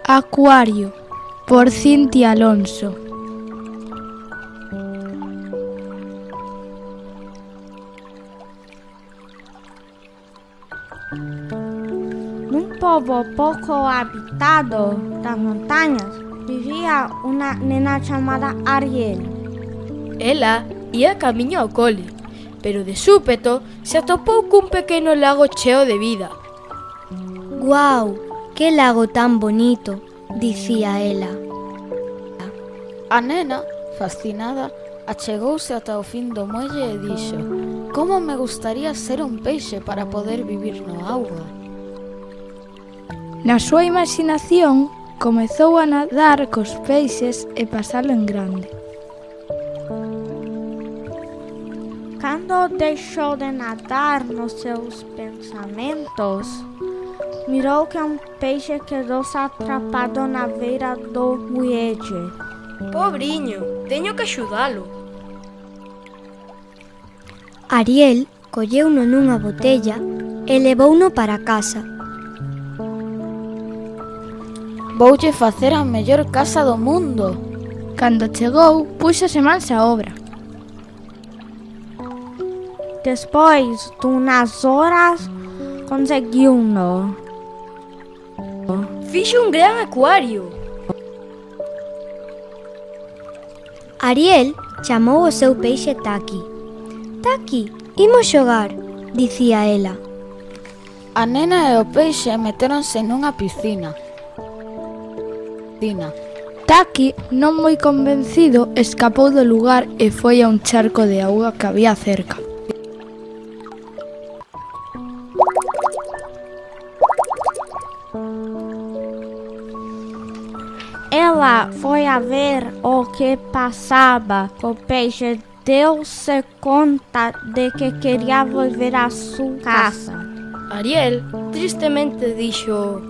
Acuario, por Cintia Alonso. Num povo pouco habitado das montanhas, vivia uma nena chamada Ariel. Ela ia camiño ao cole, pero de súpeto se atopou cun pequeno lago cheo de vida. «Guau, que lago tan bonito», dicía ela. A nena, fascinada, achegouse ata o fin do muelle e dixo: «Como me gustaría ser un peixe para poder vivir no auga». Na súa imaginación, comezou a nadar cos peixes e pasalo en grande. Cando deixou de nadar nos seus pensamentos, mirou que um peixe quedou-se atrapado na beira do muelle. Pobriño, teño que axudalo. Ariel colleuno nunha botella e levouno para casa. «Voulle facer a mellor casa do mundo». Cando chegou, púxose mansa obra. Despois de umas horas, conseguiu-no. Fixo un gran acuario. Ariel chamou o seu peixe Taki. «Taki, imos xogar», dicía ela. A nena e o peixe metéronse nunha piscina. Taki, non moi convencido, escapou do lugar e foi a un charco de auga que había cerca. Ela foi a ver o que passava. O peixe deu-se conta de que queria volver a sua casa. Ariel tristemente dixo: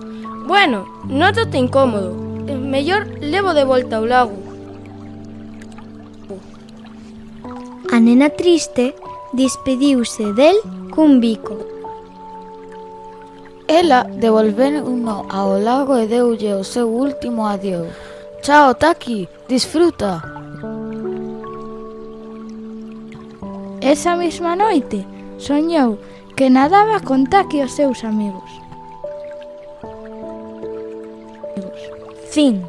«Bueno, nótate incómodo. Mellor levo de volta ao lago». A nena triste despediuse del cun bico. Ela devolveuno ao lago e deulle o seu último adiós. «Chao, Taki, disfruta». Esa mesma noite, soñou que nadaba con Taki e os seus amigos. Fim.